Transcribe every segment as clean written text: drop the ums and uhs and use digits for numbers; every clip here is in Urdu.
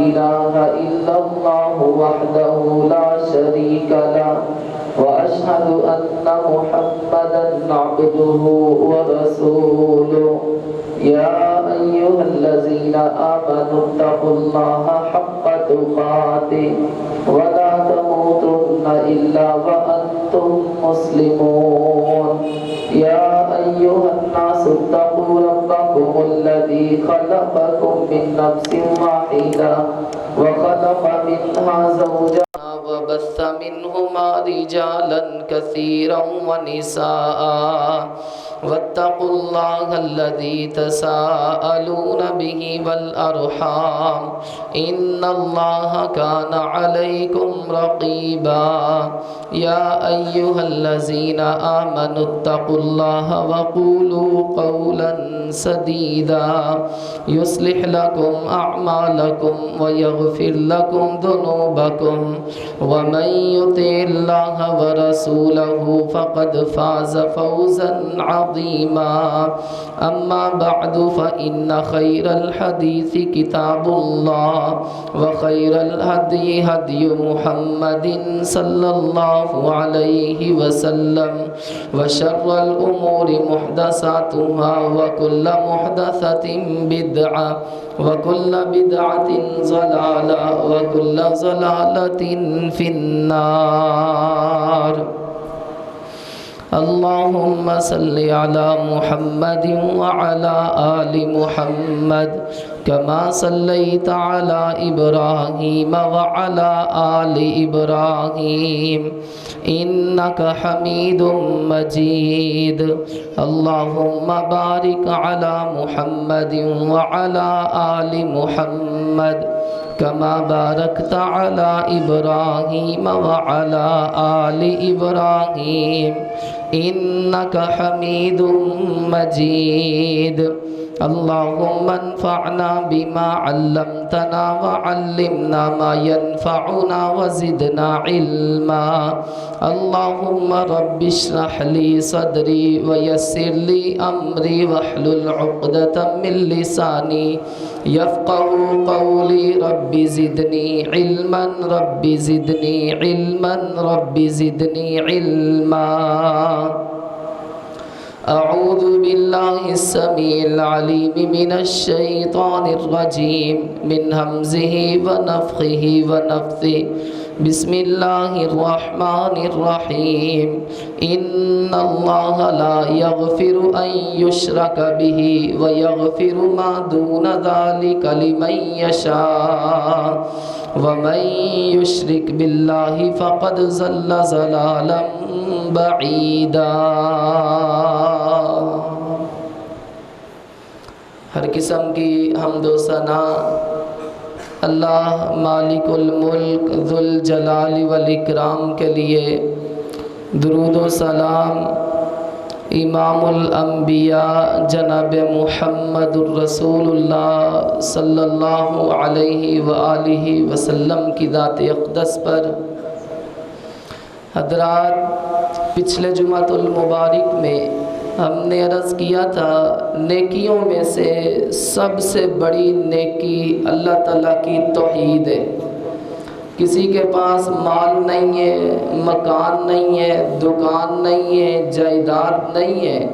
إله إلا الله وحده لا شريك له وأشهد أن محمدا عبده ورسوله يا أيها الذين آمنوا اتقوا الله حق تقاته ولا تموتن إلا وأنتم مسلمون يا أيها الناس اتقوا ربكم الذي خلقكم من نفس واحدة وخلق منها زوجها وبث منهما رجالا كثيرا ونساء واتقوا الله الذي تساءلون به والأرحام إن الله كان عليكم رقيبا يا أيها الذين آمنوا اتقوا الله وقولوا قولا سديدا يصلح لكم أعمالكم ويغفر لكم ذنوبكم ومن يطع الله ورسوله فقد فاز فوزا عظيما أما بعد فإن خير الحديث كتاب الله وخير الهدي هدي محمد صلى الله عليه وسلم وشر الأمور محدثاتها وكل محدثة بدعة وكل بدعة ضلالة وكل ضلالة في النار اللهم صل على محمد وعلى آل محمد كما صليت على إبراهيم وعلى آل إبراهيم إنك حميد مجيد اللهم بارك على محمد وعلى آل محمد كما باركت على إبراهيم وعلى آل إبراهيم إنك حميد مجيد اللهم انفعنا بما علمتنا وعلمنا ما ينفعنا وزدنا علما اللهم رب اشرح لي صدري ويسر لي أمري واحلل عقدة من لساني يفقه قولي رب زدني علما رب زدني علما رب زدني علما أعوذ بالله السميع العليم من الشيطان الرجيم من همزه ونفخه ونفثه بسم الله الرحمن الرحيم إن الله لا يغفر أن يشرك به ويغفر ما دون ذلك لمن يشاء ومن يشرك بالله فقد ضل ضلالا بعيدا ہر قسم کی حمد و ثنا اللہ مالک الملک ذو الجلال والاکرام کے لیے درود و سلام امام الانبیاء جناب محمد الرسول اللہ صلی اللہ علیہ وآلہ وسلم کی ذات اقدس پر حضرات پچھلے جمعۃ المبارک میں ہم نے عرض کیا تھا نیکیوں میں سے سب سے بڑی نیکی اللہ تعالیٰ کی توحید ہے کسی کے پاس مال نہیں ہے مکان نہیں ہے دکان نہیں ہے جائیداد نہیں ہے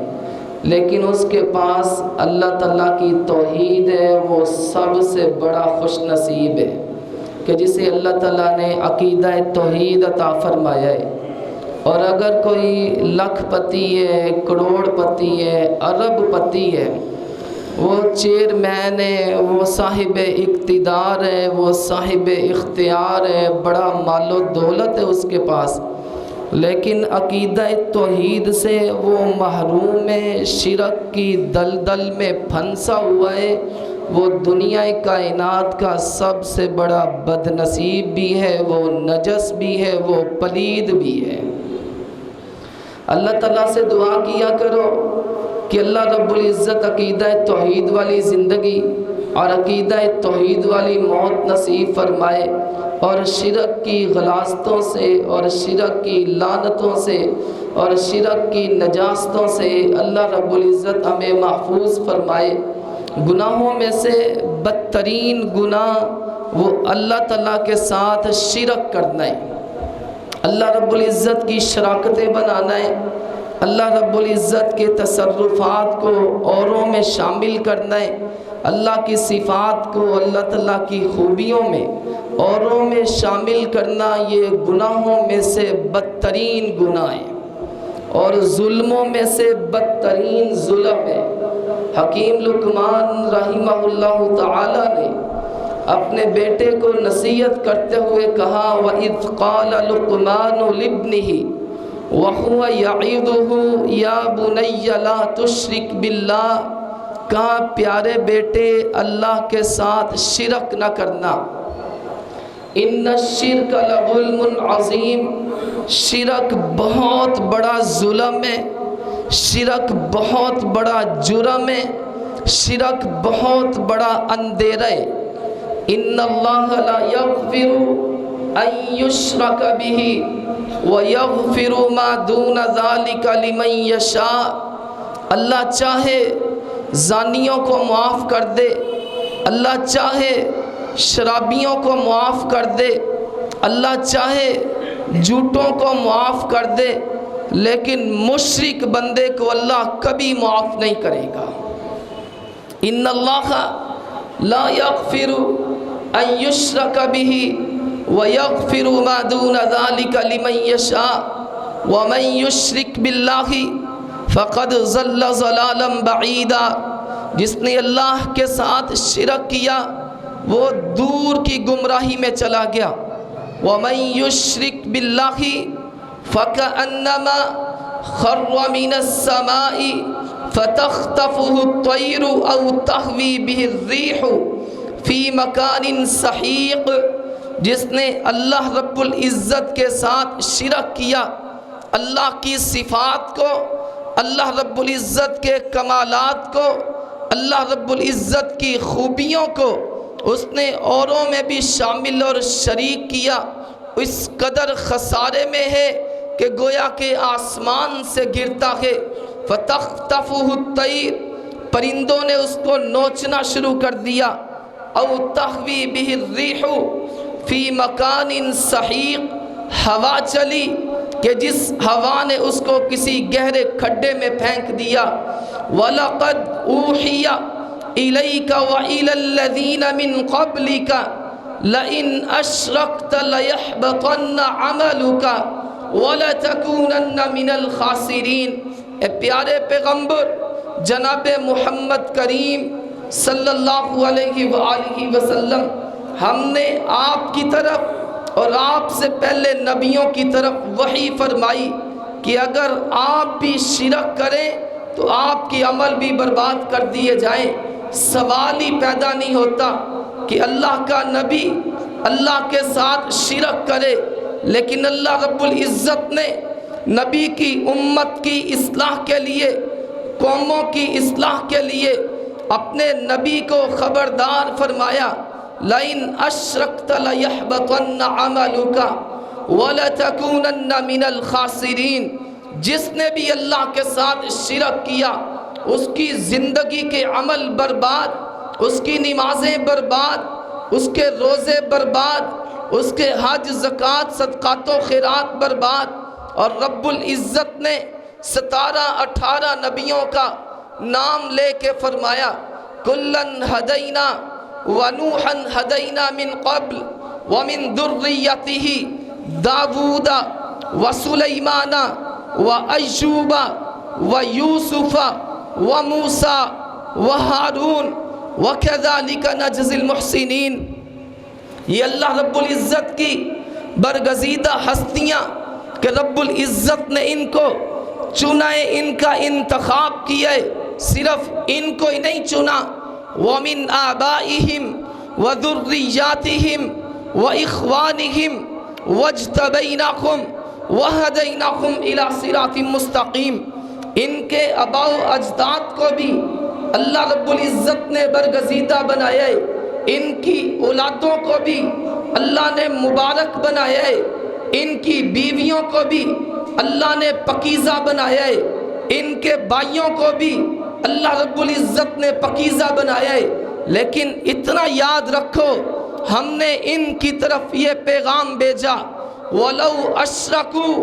لیکن اس کے پاس اللہ تعالیٰ کی توحید ہے وہ سب سے بڑا خوش نصیب ہے کہ جسے اللہ تعالیٰ نے عقیدہ توحید عطا فرمایا ہے اور اگر کوئی لاکھ پتی ہے کروڑ پتی ہے ارب پتی ہے وہ چیئرمین ہے وہ صاحب اقتدار ہے وہ صاحب اختیار ہے بڑا مال و دولت ہے اس کے پاس لیکن عقیدہ توحید سے وہ محروم ہے شرک کی دلدل میں پھنسا ہوا ہے وہ دنیا کائنات کا سب سے بڑا بد نصیب بھی ہے وہ نجس بھی ہے وہ پلید بھی ہے اللہ تعالیٰ سے دعا کیا کرو کہ اللہ رب العزت عقیدہ توحید والی زندگی اور عقیدہ توحید والی موت نصیب فرمائے اور شرک کی غلاظتوں سے اور شرک کی لعنتوں سے اور شرک کی نجاستوں سے اللہ رب العزت ہمیں محفوظ فرمائے گناہوں میں سے بدترین گناہ وہ اللہ تعالیٰ کے ساتھ شرک کرنا ہے، اللہ رب العزت کی شراکتیں بنانا ہے، اللہ رب العزت کے تصرفات کو اوروں میں شامل کرنا ہے، اللہ کی صفات کو اللہ تعالیٰ کی خوبیوں میں اوروں میں شامل کرنا، یہ گناہوں میں سے بدترین گناہ ہے اور ظلموں میں سے بدترین ظلم ہے۔ حکیم لقمان رحمہ اللہ تعالی نے اپنے بیٹے کو نصیحت کرتے ہوئے کہا وَإِذْ قَالَ لُقْمَانُ لِابْنِهِ وَهُوَ يَعِظُهُ يَا بُنَيَّ لَا تُشْرِكْ بِاللَّهِ، کہا پیارے بیٹے اللہ کے ساتھ شرک نہ کرنا، ان الشرک لظلم عظیم، شرک بہت بڑا ظلم ہے، شرک بہت بڑا جرم ہے، شرک بہت بڑا اندھیرا ہے۔ ان اللہ لا یغفر ان یشرک بہ ویغفر ما دون ذلک لمن یشاء، اللہ چاہے زانیوں کو معاف کر دے، اللہ چاہے شرابیوں کو معاف کر دے، اللہ چاہے جھوٹوں کو معاف کر دے، لیکن مشرک بندے کو اللہ کبھی معاف نہیں کرے گا۔ ان اللہ لا یغفر ان یشرک بہ ویغفر ما دون ذلک لمن یشاء ومن یشرک باللہ فقد ضل ضلالا بعیدا، جس نے اللہ کے ساتھ شرک کیا وہ دور کی گمراہی میں چلا گیا۔ ومن یشرک باللہ فَكَأَنَّمَا خَرَّ مِنَ السَّمَاءِ فَتَخْطَفُهُ الطَّيْرُ أَوْ تَهْوِي بِهِ الرِّيحُ فِي مَكَانٍ سَحِيقٍ، جس نے اللہ رب العزت کے ساتھ شرک کیا، اللہ کی صفات کو، اللہ رب العزت کے کمالات کو، اللہ رب العزت کی خوبیوں کو اس نے اوروں میں بھی شامل اور شریک کیا، اس قدر خسارے میں ہے کہ گویا کہ آسمان سے گرتا ہے۔ فَتَخْطَفُهُ الطَّيْرُ، پرندوں نے اس کو نوچنا شروع کر دیا، او تَحْوِي بِهِ الرِّيحُ فِي مَكَانٍ سَحِيقٍ، ہوا چلی کہ جس ہوا نے اس کو کسی گہرے کھڈے میں پھینک دیا۔ وَلَقَدْ أُوحِيَ إِلَيْكَ وَإِلَى الَّذِينَ مِن قَبْلِكَ لَئِنْ أَشْرَكْتَ لَيَحْبَطَنَّ عَمَلُكَ وَلَتَكُونَنَّ مِنَ الْخَاسِرِينَ۔ اے پیارے پیغمبر جناب محمد کریم صلی اللہ علیہ وآلہ وسلم، ہم نے آپ کی طرف اور آپ سے پہلے نبیوں کی طرف وحی فرمائی کہ اگر آپ بھی شرک کریں تو آپ کی عمل بھی برباد کر دیے جائیں۔ سوال ہی پیدا نہیں ہوتا کہ اللہ کا نبی اللہ کے ساتھ شرک کرے، لیکن اللہ رب العزت نے نبی کی امت کی اصلاح کے لیے، قوموں کی اصلاح کے لیے اپنے نبی کو خبردار فرمایا لَإِنْ أَشْرَكْتَ لَيَحْبَطَنَّ عَمَلُكَ وَلَتَكُونَنَّ مِنَ الْخَاسِرِينَ۔ جس نے بھی اللہ کے ساتھ شرک کیا اس کی زندگی کے عمل برباد، اس کی نمازیں برباد، اس کے روزے برباد، اس کے حج زکوٰۃ صدقات و خیرات برباد۔ اور رب العزت نے 17-18 نبیوں کا نام لے کے فرمایا کُلًّا ہدینا ونوحا ہدینا من قبل ومن ذریتہ داود وسلیمان وایوب ویوسف وموسیٰ وہارون وکذالک نجزی المحسنین۔ یہ اللہ رب العزت کی برگزیدہ ہستیاں کہ رب العزت نے ان کو چنا ہے، ان کا انتخاب کیا ہے، صرف ان کو ہی نہیں چنا، وَمِنْ آبَائِهِمْ وَذُرِّيَّاتِهِمْ وَإِخْوَانِهِمْ وَاجْتَبَيْنَاهُمْ وَهَدَيْنَاهُمْ إِلَى صِرَاطٍ مُسْتَقِيمٍ۔ ان کے آباء و اجداد کو بھی اللہ رب العزت نے برگزیدہ بنایا ہے، ان کی اولادوں کو بھی اللہ نے مبارک بنایا ہے، ان کی بیویوں کو بھی اللہ نے پاکیزہ بنایا ہے، ان کے بھائیوں کو بھی اللہ رب العزت نے پاکیزہ بنایا ہے، لیکن اتنا یاد رکھو ہم نے ان کی طرف یہ پیغام بھیجا وَلَوْ أَشْرَكُوا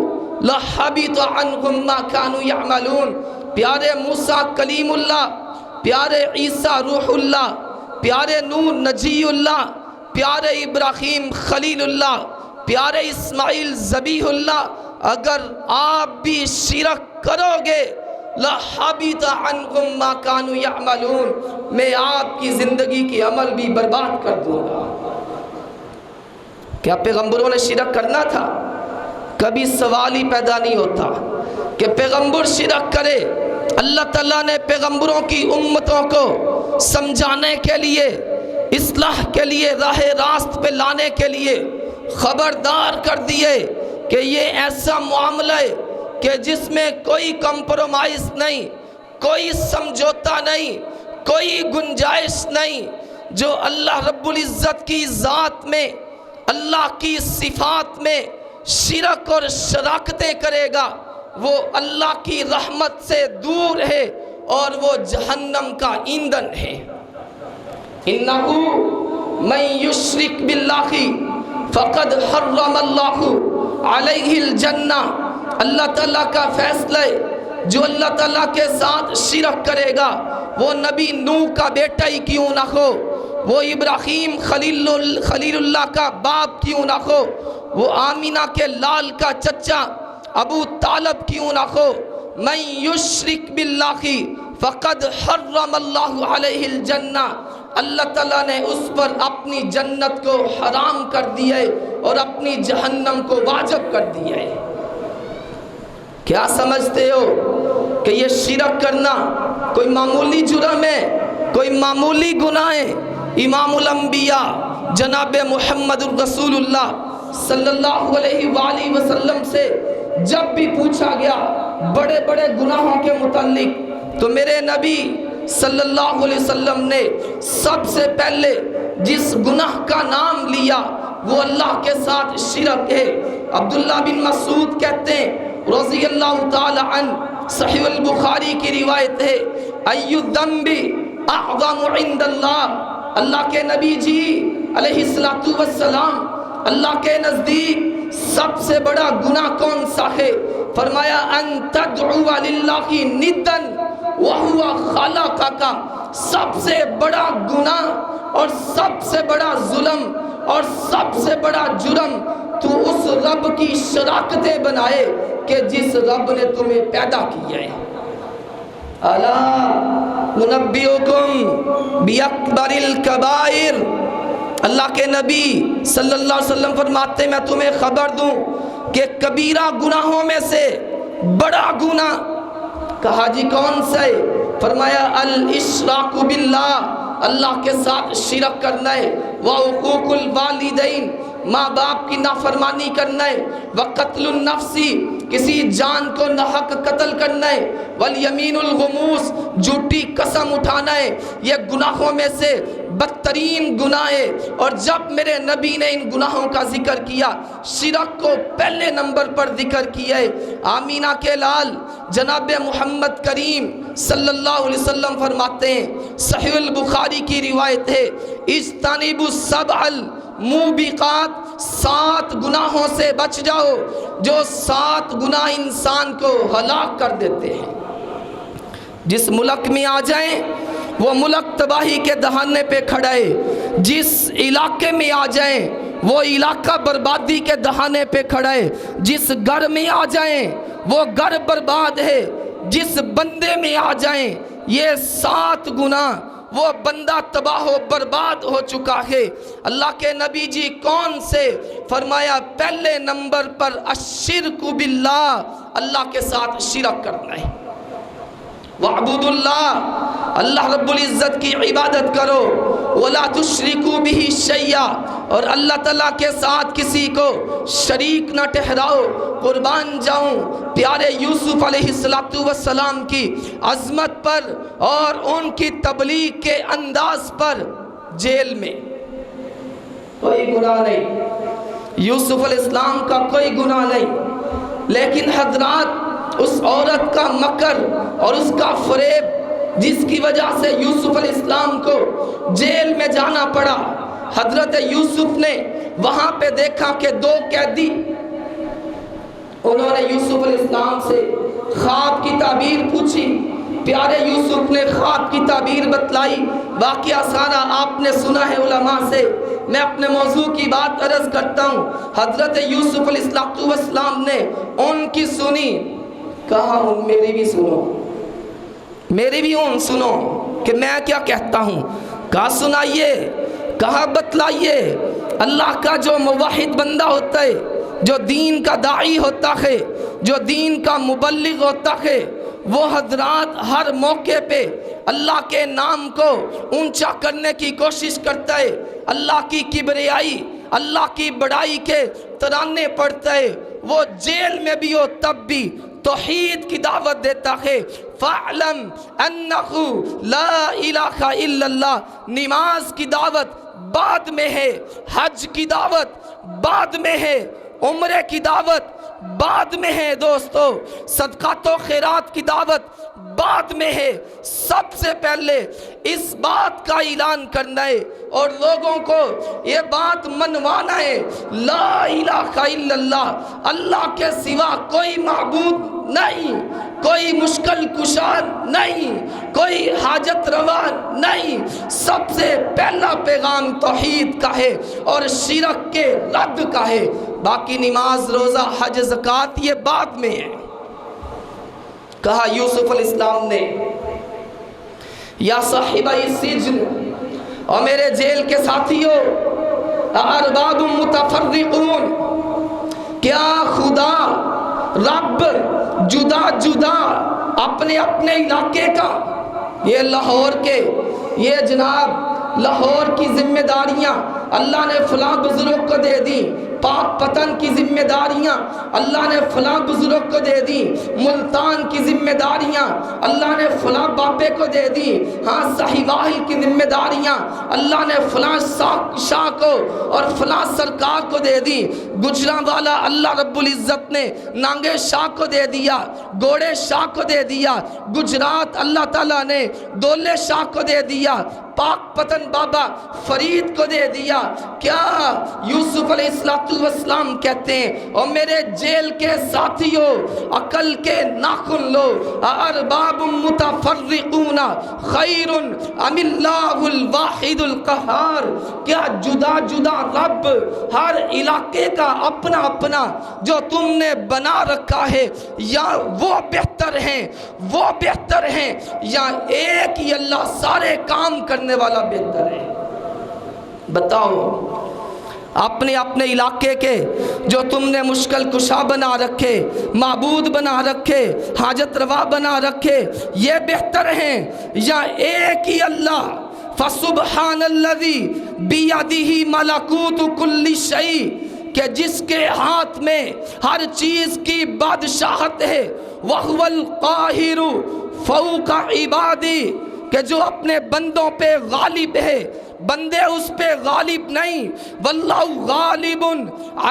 لَحَبِطَ عَنْهُمْ مَا كَانُوا يَعْمَلُونَ۔ پیارے موسیٰ کلیم اللہ، پیارے عیسیٰ روح اللہ، پیارے نوح نجی اللہ، پیارے ابراہیم خلیل اللہ، پیارے اسماعیل ذبیح اللہ، اگر آپ بھی شرک کرو گے لَحَبِطَ عَنْكُمْ مَا كَانُوا يَعْمَلُونَ، میں آپ کی زندگی کی عمل بھی برباد کر دوں گا۔ کیا پیغمبروں نے شرک کرنا تھا؟ کبھی سوال ہی پیدا نہیں ہوتا کہ پیغمبر شرک کرے۔ اللہ تعالیٰ نے پیغمبروں کی امتوں کو سمجھانے کے لیے، اصلاح کے لیے، راہ راست پہ لانے کے لیے خبردار کر دیے کہ یہ ایسا معاملہ ہے کہ جس میں کوئی کمپرومائز نہیں، کوئی سمجھوتا نہیں، کوئی گنجائش نہیں۔ جو اللہ رب العزت کی ذات میں، اللہ کی صفات میں شرک اور شراکتیں کرے گا وہ اللہ کی رحمت سے دور ہے اور وہ جہنم کا ایندھن ہے۔ انہو من یشرک باللہ فقد حرم اللہ علیہ الجنہ، اللہ تعالیٰ کا فیصلہ ہے جو اللہ تعالیٰ کے ساتھ شرک کرے گا، وہ نبی نوح کا بیٹا ہی کیوں نہ ہو، وہ ابراہیم خلیل اللہ کا باپ کیوں نہ ہو، وہ آمینہ کے لال کا چچا ابو طالب کیوں نہ ہو، من یشرک باللہ فقد حرم اللہ علیہ الجنہ، اللہ تعالیٰ نے اس پر اپنی جنت کو حرام کر دیا ہے اور اپنی جہنم کو واجب کر دیا ہے۔ کیا سمجھتے ہو کہ یہ شرک کرنا کوئی معمولی جرم ہے، کوئی معمولی گناہ ہے؟ امام الانبیاء جناب محمد الرسول اللہ صلی اللہ علیہ وآلہ وسلم سے جب بھی پوچھا گیا بڑے بڑے گناہوں کے متعلق تو میرے نبی صلی اللہ علیہ وسلم نے سب سے پہلے جس گناہ کا نام لیا وہ اللہ کے ساتھ شرک ہے۔ عبداللہ بن مسعود کہتے ہیں رضی اللہ تعالی عنہ، صحیح البخاری کی روایت ہے، ایُّ الذنب اعظم عند اللہ، اللہ کے نبی جی علیہ السلام اللہ کے نزدیک سب سے بڑا گناہ کون سا ہے؟ فرمایا ان تدعو للہ ندا وہو خلقک، سب سے بڑا گناہ اور سب سے بڑا ظلم اور سب سے بڑا جرم تو اس رب کی شراکتیں بنائے کہ جس رب نے تمہیں پیدا کیا ہے۔ الا انبئکم باکبر الکبائر، اللہ کے نبی صلی اللہ علیہ وسلم فرماتے میں تمہیں خبر دوں کہ کبیرہ گناہوں میں سے بڑا گناہ، کہا جی کون سا ہے؟ فرمایا الاشراک باللہ، اللہ کے ساتھ شرک کرنا ہے، وعقوق الوالدین، ماں باپ کی نافرمانی کرنا ہے، وقتل النفس، کسی جان کو ناحق قتل کرنا ہے، والیمین الغموس، جھوٹی قسم اٹھانا ہے، یہ گناہوں میں سے بدترین گناہ ہے۔ اور جب میرے نبی نے ان گناہوں کا ذکر کیا، شرک کو پہلے نمبر پر ذکر کیا ہے۔ آمینہ کے لال جناب محمد کریم صلی اللہ علیہ وسلم فرماتے ہیں، صحیح البخاری کی روایت ہے، اجتنبوا السبع الموبقات، 7 گناہوں سے بچ جاؤ جو 7 گناہ انسان کو ہلاک کر دیتے ہیں۔ جس ملک میں آ جائیں وہ ملک تباہی کے دہانے پہ کھڑا ہے، جس علاقے میں آ جائیں وہ علاقہ بربادی کے دہانے پہ کھڑا ہے، جس گھر میں آ جائیں وہ گھر برباد ہے، جس بندے میں آ جائیں یہ 7 گناہ وہ بندہ تباہ و برباد ہو چکا ہے۔ اللہ کے نبی جی کون سے؟ فرمایا پہلے نمبر پر الشرک باللہ، اللہ کے ساتھ شرک کرنا ہے۔ وَاعْبُدُوا اللَّهَ، اللہ رب العزت کی عبادت کرو، وَلَا تُشْرِكُوا بِهِ شَيْئًا، اور اللہ تعالیٰ کے ساتھ کسی کو شریک نہ ٹھہراؤ۔ قربان جاؤں پیارے یوسف علیہ السلام کی عظمت پر اور ان کی تبلیغ کے انداز پر۔ جیل میں کوئی گناہ نہیں، یوسف علیہ السلام کا کوئی گناہ نہیں، لیکن حضرات اس عورت کا مکر اور اس کا فریب جس کی وجہ سے یوسف علیہ السلام کو جیل میں جانا پڑا۔ حضرت یوسف نے وہاں پہ دیکھا کہ دو قیدی، انہوں نے یوسف علیہ السلام سے خواب کی تعبیر پوچھی۔ پیارے یوسف نے خواب کی تعبیر بتلائی۔ واقعہ سارا آپ نے سنا ہے علماء سے، میں اپنے موضوع کی بات عرض کرتا ہوں۔ حضرت یوسف علیہ السلام نے ان کی سنی، کہا میری بھی سنو، میری بھی ان سنو کہ میں کیا کہتا ہوں۔ کہا سنائیے، کہا بتلائیے۔ اللہ کا جو موحد بندہ ہوتا ہے، جو دین کا داعی ہوتا ہے، جو دین کا مبلغ ہوتا ہے، وہ حضرات ہر موقع پہ اللہ کے نام کو اونچا کرنے کی کوشش کرتا ہے، اللہ کی کبریائی، اللہ کی بڑائی کے ترانے پڑھتا ہے۔ وہ جیل میں بھی ہو تب بھی توحید کی دعوت دیتا ہے۔ فَاعْلَمْ أَنَّهُ لَا إِلَٰهَ إِلَّا اللَّهِ۔ نماز کی دعوت بعد میں ہے، حج کی دعوت بعد میں ہے، عمرے کی دعوت بعد میں ہے دوستو، صدقات و خیرات کی دعوت بعد میں ہے۔ سب سے پہلے اس بات کا اعلان کرنا ہے اور لوگوں کو یہ بات منوانا ہے، لا الہ الا اللہ، اللہ کے سوا کوئی معبود نہیں، کوئی مشکل کشا نہیں، کوئی حاجت روا نہیں۔ سب سے پہلا پیغام توحید کا ہے اور شرک کے رد کا ہے، باقی نماز روزہ حج زکوٰۃ یہ بعد میں ہے۔ کہا یوسف علیہ السلام نے، یا صاحبہ السجن، اور میرے جیل کے ساتھیوں، ارباب متفرقون، کیا خدا رب جدا جدا اپنے اپنے علاقے کا، یہ لاہور کے، یہ جناب لاہور کی ذمہ داریاں اللہ نے فلاں بزرگ کو دے دی، پاک پتن کی ذمہ داریاں اللہ نے فلاں بزرگ کو دے دی، ملتان کی ذمہ داریاں اللہ نے فلاں باپے کو دے دی، ہاں سہیوال کی ذمہ داریاں اللہ نے فلاں شاہ کو اور فلاں سرکار کو دے دی، گجرانوالا اللہ رب العزت نے نانگے شاہ کو دے دیا، گوڑے شاہ کو دے دیا، گجرات اللہ تعالیٰ نے دولے شاہ کو دے دیا، پاک پتن بابا فرید کو دے دیا۔ کیا یوسف علیہ السلام کہتے ہیں، اور میرے جیل کے ساتھیوں عقل کے ناخن لو، ارباب متفرقون خیر ام اللہ الواحد القہار، کیا جدا جدا رب ہر علاقے کا اپنا اپنا جو تم نے بنا رکھا ہے، یا وہ بہتر ہیں، وہ بہتر ہیں، یا ایک ہی اللہ سارے کام کرنے والا بہتر ہے؟ بتاؤ۔ اپنے اپنے علاقے کے جو تم نے مشکل کشا بنا رکھے، معبود بنا رکھے، حاجت روا بنا رکھے، یہ بہتر ہیں یا ایک ہی اللہ؟ فَسُبْحَانَ الَّذِي بِيَدِهِ مَلَكُوتُ كُلِّ شَيْءٍ، کہ جس کے ہاتھ میں ہر چیز کی بادشاہت ہے، وَهُوَ الْقَاهِرُ فَوْقَ عِبَادِهِ، کہ جو اپنے بندوں پہ غالب ہے، بندے اس پہ غالب نہیں، واللہ غالب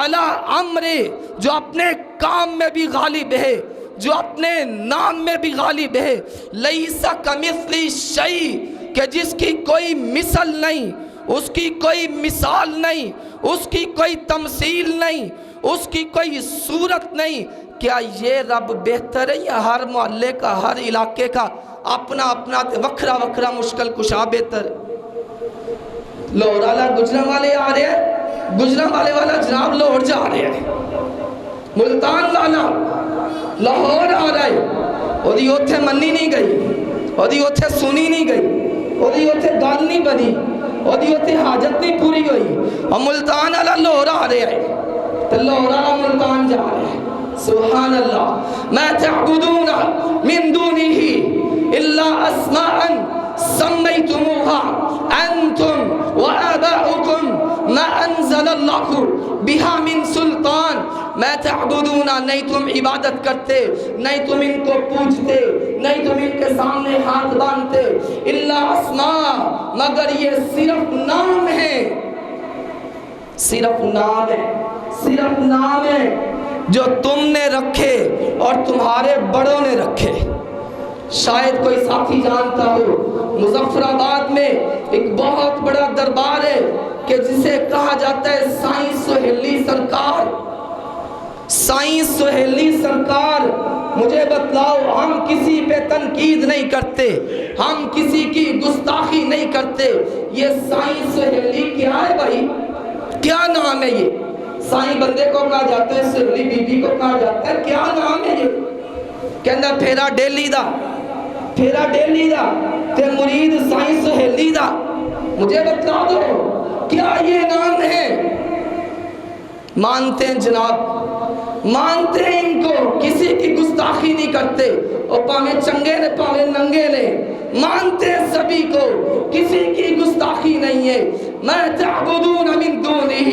علی امرہ، جو اپنے کام میں بھی غالب ہے، جو اپنے نام میں بھی غالب ہے، لیس کمثلہ شیء، کہ جس کی کوئی مثل نہیں، اس کی کوئی مثال نہیں، اس کی کوئی تمثیل نہیں، اس کی کوئی صورت نہیں۔ کیا یہ رب بہتر ہے یا ہر محلے کا، ہر علاقے کا اپنا اپنا وکھرا وکھرا مشکل کشا بہتر ہے؟ لاہور والا گجران والے آ رہے ہیں، گجران والے والا جناب لاہور جا رہے ہیں، ملتان والا لاہور آ رہا ہے، وہ دی اوتھے منی نہیں گئی، وہ دی اوتھے سنی نہیں گئی، وہ دی اوتھے گل نہیں بنی، وہ دی اوتھے حاجت نہیں پوری ہوئی، اور ملتان والا لاہور آ رہے ہیں، تو لاہور والا ملتان جا رہے ہیں۔ سبحان اللہ۔ ما تعبدون من دونه الا اسماء سمیتموها انتم وآباؤكم ما انزل اللہ بها من سلطان۔ ما تعبدون، نہیں تم عبادت کرتے، نہیں تم ان کو پوجتے، نہیں تم ان کے سامنے ہاتھ باندھتے، الا اسماء، مگر یہ صرف نام ہے، صرف نام ہے، صرف نام ہے جو تم نے رکھے اور تمہارے بڑوں نے رکھے۔ شاید کوئی ساتھی جانتا ہو، مظفر آباد میں ایک بہت بڑا دربار ہے کہ جسے کہا جاتا ہے سائیں سہیلی سرکار۔ سائیں سہیلی سرکار، مجھے بتلاؤ، ہم کسی پہ تنقید نہیں کرتے، ہم کسی کی گستاخی نہیں کرتے، یہ سائیں سہیلی کیا ہے بھائی؟ کیا نام ہے یہ؟ سائیں بندے کو کہا جاتا ہے، سہیلی بی بی کو کہا جاتا ہے، کیا نام ہے یہ؟ کہنا پھیرا ڈیلی دا، پھیرا ڈیلی دا تے مرید سائیں سہیلی دا۔ مجھے بتلا دو کیا یہ نام ہے؟ مانتے ہیں جناب، مانتے ہیں ان کو، کسی کی گستاخی نہیں کرتے، اور پاویں چنگے نے پاویں ننگے نے، مانتے ہیں سبھی کو، کسی کی گستاخی نہیں ہے۔ ما تعبدون من دونه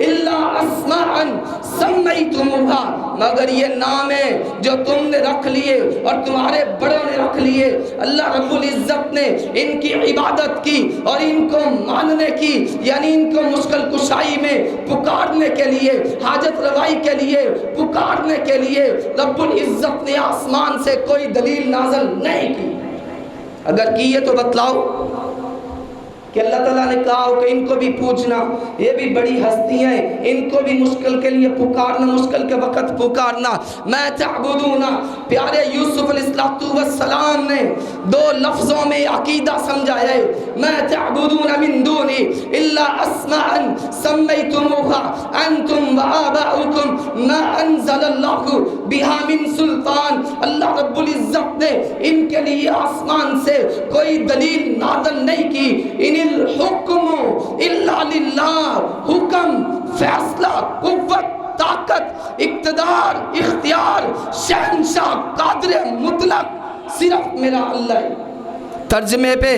الا اسماء سمیتموها، مگر یہ نام ہے جو تم نے رکھ لیے اور تمہارے بڑوں نے رکھ لیے۔ اللہ رب العزت نے ان کی عبادت کی اور ان کو ماننے کی، یعنی ان کو مشکل کشائی میں پکارنے کے لیے، حاجت روائی کے لیے پکارنے کے لیے رب العزت نے آسمان سے کوئی دلیل نازل نہیں کی۔ اگر کی ہے تو بتلاؤ کہ اللہ تعالیٰ نے کہا ہو کہ ان کو بھی پوچھنا، یہ بھی بڑی ہستیاں ہیں، ان کو بھی مشکل کے لیے پکارنا، مشکل کے وقت پکارنا۔ میں تعبدون، پیارے یوسف علیہ السلام نے دو لفظوں میں عقیدہ سمجھایا ہے۔ میں تعبدون من دونی الا اسماء سمیتموها انتم وآباؤکم ما انزل اللہ بها من سلطان۔ اللہ رب العزت نے ان کے لیے آسمان سے کوئی دلیل نازل نہیں کی۔ ان الحکم الا للہ، حکم، فیصلہ، قوت، طاقت، اقتدار، اختیار، شہنشاہ، قادر مطلق صرف میرا اللہ ہے۔ ترجمے پہ،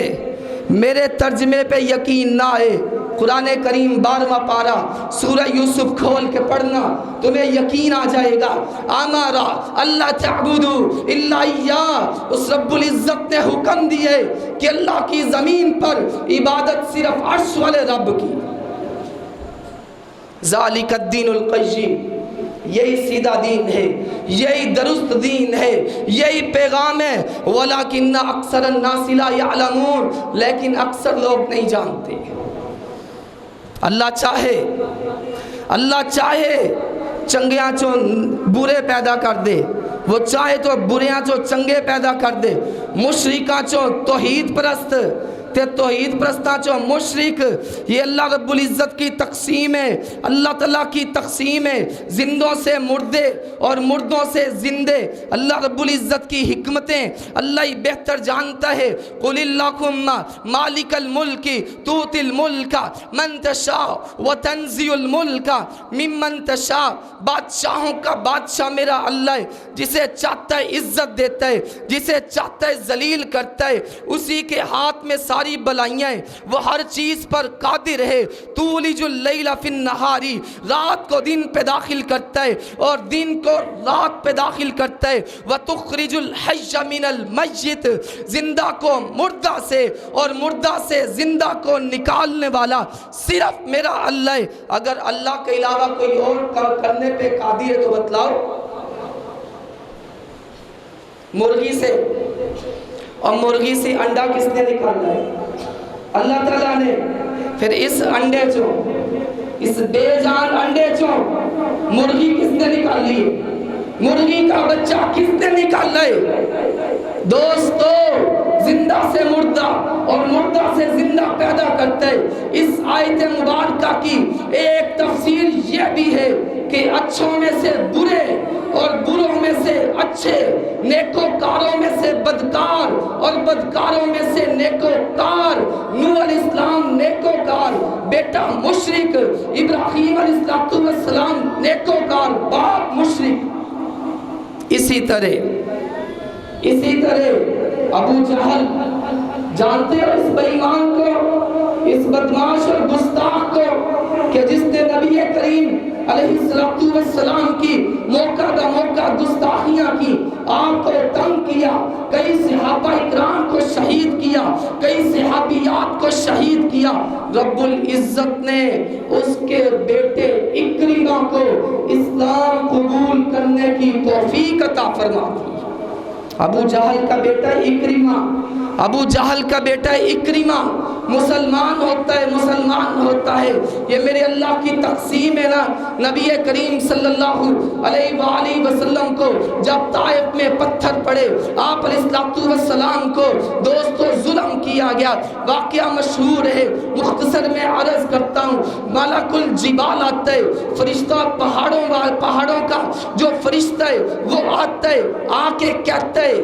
میرے ترجمے پہ یقین نہ آئے، قرآن کریم 12واں پارہ سورہ یوسف کھول کے پڑھنا، تمہیں یقین آ جائے گا۔ آمارا اللہ تعبدو الا اياه، اس رب العزت نے حکم دیے کہ اللہ کی زمین پر عبادت صرف عرش والے رب کی۔ ذالک الدین القیم، یہی سیدھا دین ہے، یہی درست دین ہے، یہی پیغام ہے۔ ولیکن اکثر الناس لا یعلمون، لیکن اکثر لوگ نہیں جانتے۔ اللہ چاہے چنگیاں چو برے پیدا کر دے، وہ چاہے تو بریاں چو چنگے پیدا کر دے، مشرکاں چو توحید پرست تے توحید پرستاں چو مشرک، یہ اللہ رب العزت کی تقسیم ہے، اللہ تعالیٰ کی تقسیم ہے۔ زندوں سے مردے اور مردوں سے زندے، اللہ رب العزت کی حکمتیں اللہ ہی بہتر جانتا ہے۔ قل اللہم مالک الملک تؤتی الملک من تشاء وتنزع الملک ممن تشاء، بادشاہوں کا بادشاہ میرا اللہ ہے، جسے چاہتا ہے عزت دیتا ہے، جسے چاہتا ہے ذلیل کرتا ہے، اسی کے ہاتھ میں ساری بلائیاں ہیں، وہ ہر چیز پر قادر ہے۔ تولج اللیل فی النہار، رات کو دن پہ داخل کرتا ہے اور دن کو رات پہ داخل کرتا ہے۔ وتخرج الحی من المیت، زندہ کو مردہ سے اور مردہ سے زندہ کو نکالنے والا صرف میرا اللہ ہے۔ اگر اللہ کے علاوہ کوئی اور کرنے پہ قادر ہے تو بتلاؤ۔ مرغی سے، اور مرغی سے انڈا کس نے نکالا ہے؟ اللہ تعالیٰ نے۔ پھر اس انڈے چو، اس بے جان انڈے چو مرغی کس نے نکالی ہے؟ مرغی کا بچہ کس نے نکالا ہے؟ دوستو، زندہ سے مردہ اور مردہ سے زندہ پیدا کرتے۔ اس آیت مبارکہ کی ایک تفسیر یہ بھی ہے کہ اچھوں میں سے برے اور بروں میں سے اچھے، نیکوکاروں میں سے بدکار اور بدکاروں میں سے نیکوکار۔ نوح علیہ السلام نیکوکار، بیٹا مشرک، ابراہیم علیہ السلام نیکوکار، باپ مشرک۔ اسی طرح ابو جہل، جانتے ہو اس بے ایمان کو، اس بدماش اور گستاخ کو، کہ جس نے نبی کریم علیہ السلام کی موقع دا موقع گستاخیاں کی، آپ کو تنگ کیا، کئی صحابہ اکرام کو شہید کیا، کئی صحابیات کو شہید کیا۔ رب العزت نے اس کے بیٹے اکرمہ کو اسلام قبول کرنے کی توفیق عطا فرما دی۔ ابو جہل کا بیٹا اکرمہ، ابو جہل کا بیٹا اکرمہ مسلمان ہوتا ہے، مسلمان ہوتا ہے۔ یہ میرے اللہ کی تقسیم ہے نا۔ نبی کریم صلی اللہ علیہ وآلہ وسلم کو جب طائف میں پتھر پڑے، آپ علیہ السلام کو دوستو ظلم کیا گیا، واقعہ مشہور ہے، مختصر میں عرض کرتا ہوں۔ ملک الجبال آتا ہے، فرشتہ پہاڑوں کا جو فرشتہ ہے وہ آتا ہے، آ کے کہتا ہے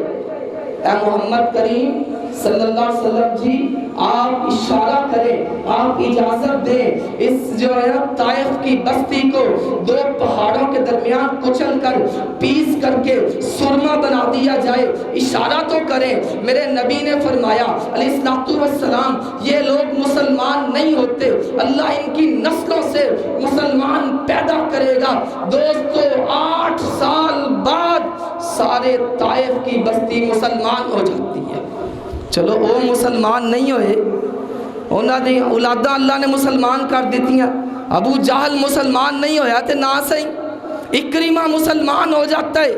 اے محمد کریم صلی اللہ علیہ وسلم جی آپ اشارہ کریں، آپ اجازت دیں، اس جو ہے طائف کی بستی کو دو پہاڑوں کے درمیان کچل کر پیس کر کے سرما بنا دیا جائے، اشارہ تو کریں۔ میرے نبی نے فرمایا علیہ السلام یہ لوگ مسلمان نہیں ہوتے، اللہ ان کی نسلوں سے مسلمان پیدا کرے گا۔ دوستو 8 سال بعد سارے طائف کی بستی مسلمان ہو جاتی ہے۔ چلو وہ مسلمان نہیں ہوئے، انہوں نے اولاداں اللہ نے مسلمان کر دیتیاں۔ ابو جہل مسلمان نہیں ہویا تے نہ صحیح اکرمہ مسلمان ہو جاتا ہے۔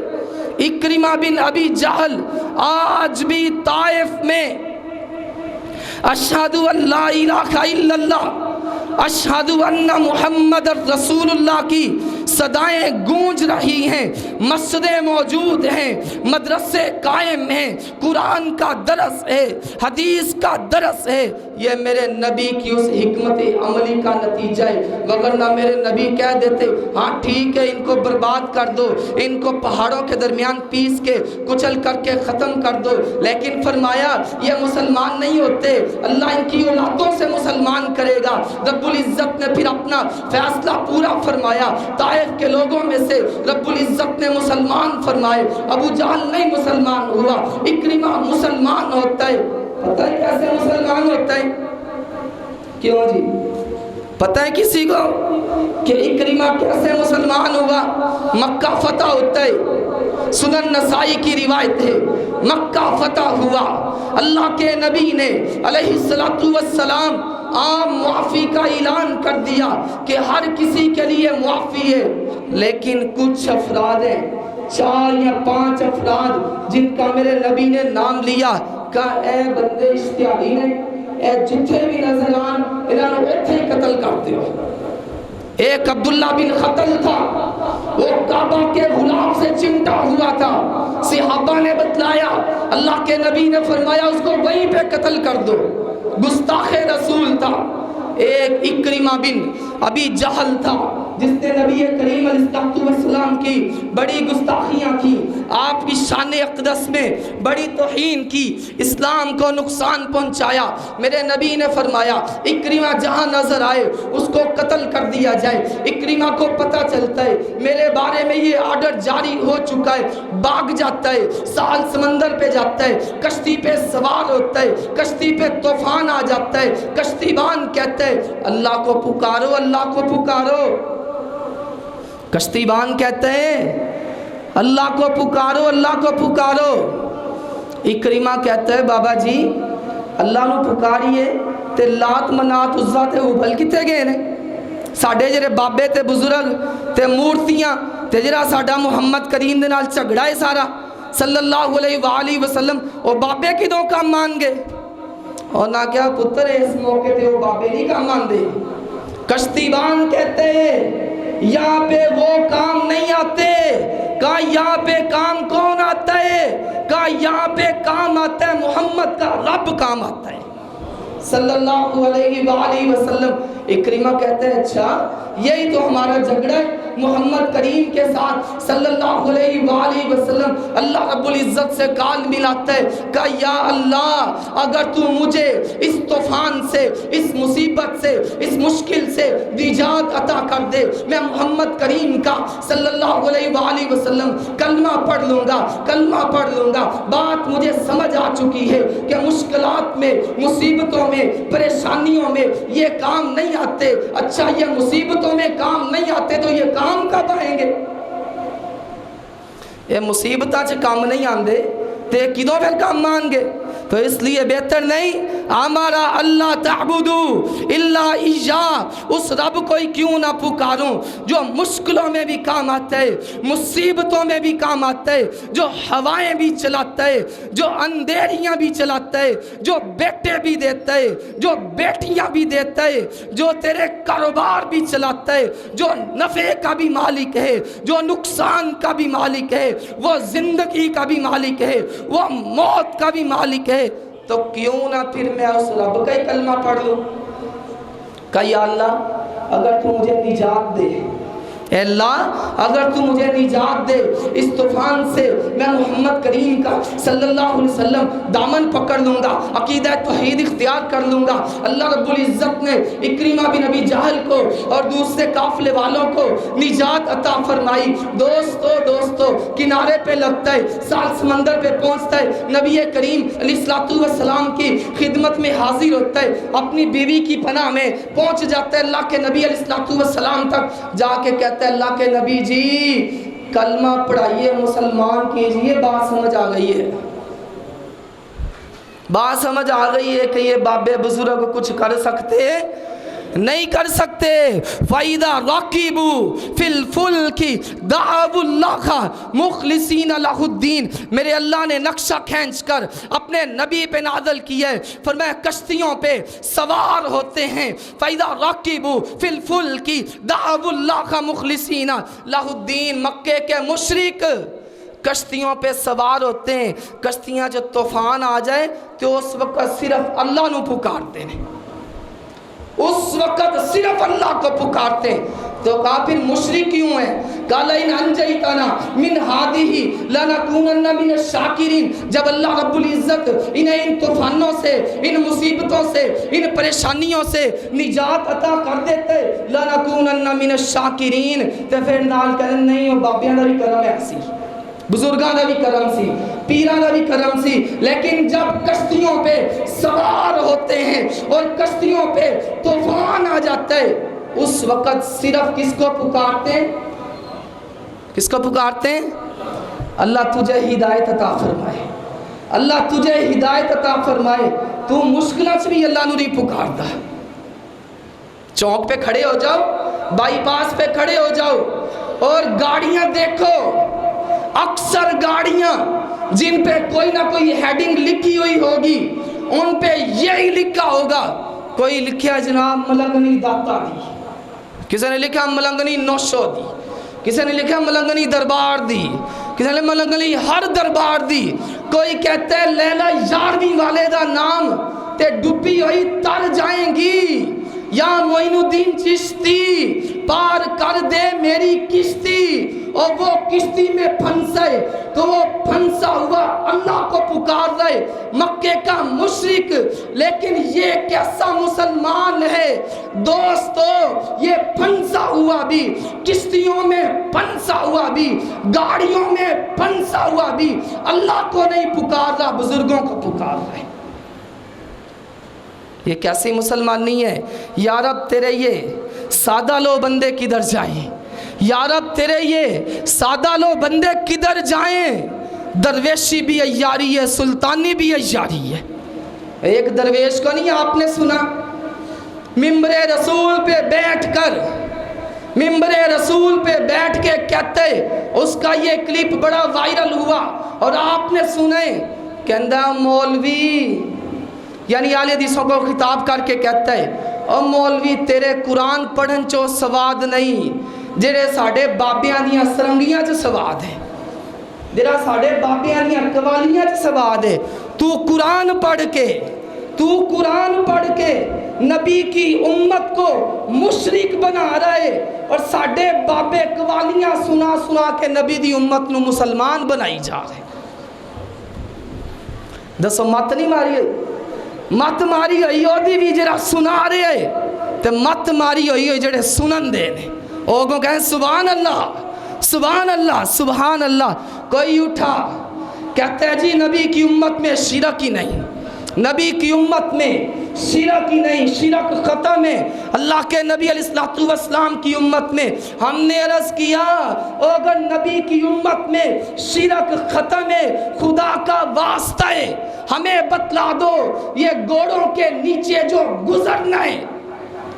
اکرمہ بن ابی جہل آج بھی طائف میں اشہدو ان لا الہ الا اللہ، اشہدو ان محمد رسول اللہ کی صدائیں گونج رہی ہیں، مسجدیں موجود ہیں، مدرسے قائم ہیں، قرآن کا درس ہے، حدیث کا درس ہے۔ یہ میرے نبی کی اس حکمت عملی کا نتیجہ ہے، وگرنہ میرے نبی کہہ دیتے ہاں ٹھیک ہے ان کو برباد کر دو، ان کو پہاڑوں کے درمیان پیس کے کچل کر کے ختم کر دو، لیکن فرمایا یہ مسلمان نہیں ہوتے، اللہ ان کی اولادوں سے مسلمان کرے گا۔ رب العزت نے پھر اپنا فیصلہ پورا فرمایا، طائف کے لوگوں میں سے رب العزت نے مسلمان فرمائے۔ ابو جہل نہیں مسلمان ہوا، اکرمہ مسلمان ہوتا ہے۔ پتہ ہے کیسے مسلمان ہوتا ہے؟ کیوں جی پتہ ہے کسی کو کہ اکرمہ کیسے مسلمان ہوا؟ مکہ فتح ہوتا ہے، سنن نسائی کی روایت ہے، مکہ فتح ہوا، اللہ کے نبی نے علیہ السلام عام معافی کا اعلان کر دیا کہ ہر کسی کے لیے معافی ہے، لیکن کچھ افراد ہیں، 4 یا 5 افراد جن کا میرے نبی نے نام لیا، کہا اے بندے اشتہاری نے، اے جتھے بھی نظر آن انہوں نے اتھے ہی قتل کرتے ہو۔ ایک عبداللہ بن خطل تھا، وہ کعبہ کے غلاف سے چمٹا ہوا تھا، صحابہ نے بتلایا، اللہ کے نبی نے فرمایا اس کو وہیں پہ قتل کر دو، گستاخ رسول تھا۔ ایک اکرمہ بن ابی جہل تھا جس نے نبی کریم علیہ السلام کی بڑی گستاخیاں کی، آپ کی شان اقدس میں بڑی توہین کی، اسلام کو نقصان پہنچایا۔ میرے نبی نے فرمایا اکرمہ جہاں نظر آئے اس کو قتل کر دیا جائے۔ اکرمہ کو پتہ چلتا ہے میرے بارے میں یہ آرڈر جاری ہو چکا ہے، بھاگ جاتا ہے، ساحل سمندر پہ جاتا ہے، کشتی پہ سوار ہوتا ہے، کشتی پہ طوفان آ جاتا ہے، کشتی بان کہتا ہے اللہ کو پکارو، اللہ کو پکارو۔ کشتی بان کہتے ہیں اللہ کو پکارو، اللہ کو پکارو۔ اکرمہ کہتا ہے بابا جی اللہ نو پکاریے تے لات منات عزا تے ابھل کتے گئے نے، ساڑھے جرے بابے تے بزرگ تے مورتیاں تے جرا ساڑھا محمد کریم دے نال جھگڑا ہے سارا صلی اللہ علیہ وآلہ وسلم، او بابے کی دو کام مان گئے، اور نہ کیا پتر اس موقع تے وہ بابے نہیں کام مان دے۔ کشتی بان کہتے ہیں یہاں پہ وہ کام نہیں آتے، کہا یہاں پہ کام کون آتا ہے؟ کہا یہاں پہ کام آتا ہے محمد کا رب کام آتا ہے صلی اللہ علیہ وآلہ وسلم۔ اکرمہ کہتے ہیں اچھا یہی تو ہمارا جھگڑا ہے محمد کریم کے ساتھ صلی اللہ علیہ وآلہ وسلم۔ اللہ رب العزت سے کال ملاتا ہے، کہا یا اللہ اگر تو مجھے اس طوفان سے، اس مصیبت سے، اس مشکل سے نجات عطا کر دے، میں محمد کریم کا صلی اللہ علیہ وآلہ وسلم کلمہ پڑھ لوں گا، کلمہ پڑھ لوں گا۔ بات مجھے سمجھ آ چکی ہے کہ مشکلات میں، مصیبتوں میں، پریشانیوں میں یہ کام نہیں آتے۔ اچھا یہ مصیبتوں میں کام نہیں آتے تو یہ کام کب آئیں گے؟ یہ مصیبتاں چ کام نہیں آندے تے کدوں پھر کام آن گے؟ تو اس لیے بہتر نہیں ہمارا اللہ تعبدو الا ایاہ، اس رب کو ہی کیوں نہ پکاروں جو مشکلوں میں بھی کام آتا ہے، مصیبتوں میں بھی کام آتا ہے، جو ہوائیں بھی چلاتا ہے، جو اندھیریاں بھی چلاتا ہے، جو بیٹے بھی دیتا ہے، جو بیٹیاں بھی دیتا ہے، جو تیرے کاروبار بھی چلاتا ہے، جو نفع کا بھی مالک ہے، جو نقصان کا بھی مالک ہے، وہ زندگی کا بھی مالک ہے، وہ موت کا بھی مالک ہے، تو کیوں نہ پھر میں اس رب کا ہی کلمہ پڑھ لوں کہ یا اللہ اگر تو مجھے نجات دے، اے اللہ اگر تو مجھے نجات دے اس طوفان سے، میں محمد کریم کا صلی اللہ علیہ وسلم دامن پکڑ لوں گا، عقیدہ توحید اختیار کر لوں گا۔ اللہ رب العزت نے اکرمہ بن ابی جہل کو اور دوسرے قافلے والوں کو نجات عطا فرمائی۔ دوستو کنارے پہ لگتا ہے، سال سمندر پہ پہنچتا ہے، نبی کریم علیہ السلام کی خدمت میں حاضر ہوتا ہے، اپنی بیوی کی پناہ میں پہنچ جاتا ہے، اللہ کے نبی علیہ السلام تک جا کے کہتا ہے اللہ کے نبی جی کلمہ پڑھائیے، مسلمان کیجئے۔ بات سمجھ آ گئی ہے، بات سمجھ آ گئی ہے کہ یہ بابے بزرگ کچھ کر سکتے نہیں کر سکتے۔ فَإِذَا رَقِبُوا فِي الْفُلْكِ دَعَوُا اللَّهَ مُخْلِصِينَ لَهُ الدِّينَ، میرے اللہ نے نقشہ کھینچ کر اپنے نبی پہ نازل کیا ہے، فرمایا کشتیوں پہ سوار ہوتے ہیں، فَإِذَا رَقِبُوا فِي الْفُلْكِ دَعَوُا اللَّهَ مُخْلِصِينَ لَهُ الدِّينَ، مکے کے مشرک کشتیوں پہ سوار ہوتے ہیں، کشتیاں جب طوفان آ جائے تو اس وقت صرف اللہ نو پکارتے ہیں، اس وقت صرف اللہ کو پکارتے ہیں۔ تو کہا پھر مشرک کیوں ہیں؟ قال ان انجیتنا من هذه لنکونن من الشاکرین، جب اللہ رب العزت انہیں ان طوفانوں سے، ان مصیبتوں سے، ان پریشانیوں سے نجات عطا کر دیتے، لنکونن من الشاکرین، تو پھر نال کہنے نہیں ہو بابیاں دا بھی کرم ہے ایسی، بزرگاں دا بھی کرم سی، پیراں دا بھی کرم سی، لیکن جب کشتیوں پہ سوار ہوتے ہیں اور کشتیوں پہ طوفان آ جاتا ہے اس وقت صرف کس کو پکارتے ہیں؟ کس کو پکارتے ہیں؟ اللہ تجھے ہدایت عطا فرمائے، اللہ تجھے ہدایت عطا فرمائے۔ تو مشکلات سے بھی اللہ نو نہیں پکارتا، چوک پہ کھڑے ہو جاؤ، بائی پاس پہ کھڑے ہو جاؤ اور گاڑیاں دیکھو، اکثر گاڑیاں جن پہ کوئی نہ کوئی ہیڈنگ لکھی ہوئی ہوگی ان پہ یہی لکھا ہوگا، کوئی لکھیا جناب ملنگنی داتا دی، کسی نے لکھا ملنگنی نوشو دی، کسی نے لکھا ملنگنی دربار دی، کسی نے ملنگنی ہر دربار دی، کوئی کہتا ہے لیلہ یارویں والے دا نام تے ڈبی ہوئی تر جائیں گی، یا معین الدین چشتی پار کر دے میری کشتی، اور وہ کشتی میں پھنسے تو وہ پھنسا ہوا اللہ کو پکار رہے، مکے کا مشرک، لیکن یہ کیسا مسلمان ہے دوستو، یہ پھنسا ہوا بھی، کشتیوں میں پھنسا ہوا بھی، گاڑیوں میں پھنسا ہوا بھی اللہ کو نہیں پکار رہا، بزرگوں کو پکار رہا ہے۔ یہ کیسی مسلمانی ہے؟ یا رب تیرے یہ سادہ لو بندے کدھر جائیں، یا رب تیرے یہ سادہ لو بندے کدھر جائیں، درویشی بھی عیاری ہے، سلطانی بھی عیاری ہے۔ ایک درویش کو نہیں آپ نے سنا ممبر رسول پہ بیٹھ کر، ممبر رسول پہ بیٹھ کے کہتے، اس کا یہ کلپ بڑا وائرل ہوا اور آپ نے سنے، کہندہ مولوی، یعنی آل حدیثوں کو خطاب کر کے کہتا ہے او مولوی تیرے قرآن پڑھن چو سواد نہیں جڑے ساڑھے بابیاں دیاں سرنگیاں چ سواد ہے، جڑا ساڑھے بابیاں دیاں قوالیاں چ سواد ہے، تو قرآن پڑھ کے، تو قرآن پڑھ کے نبی کی امت کو مشرک بنا رہے اور ساڑھے بابے قوالیاں سنا سنا کے نبی دی امت نو مسلمان بنائی جا رہے۔ دسو مت نہیں ماری ہوئی، مت ماری ہوئی ہو دی بھی جڑا سنا رہے ہیں تے مت ماری ہوئی ہوئی جڑے سنن دے نے، او کو کہیں سبحان اللہ سبحان اللہ سبحان اللہ۔ کوئی اٹھا کہتا ہے جی نبی کی امت میں شرک ہی نہیں، نبی کی امت میں شرک ہی نہیں، شرک ختم ہے۔ اللہ کے نبی علیہ السلام کی امت میں ہم نے عرض کیا اگر نبی کی امت میں شرک ختم ہے، خدا کا واسطہ ہے ہمیں بتلا دو یہ گھوڑوں کے نیچے جو گزرنا ہے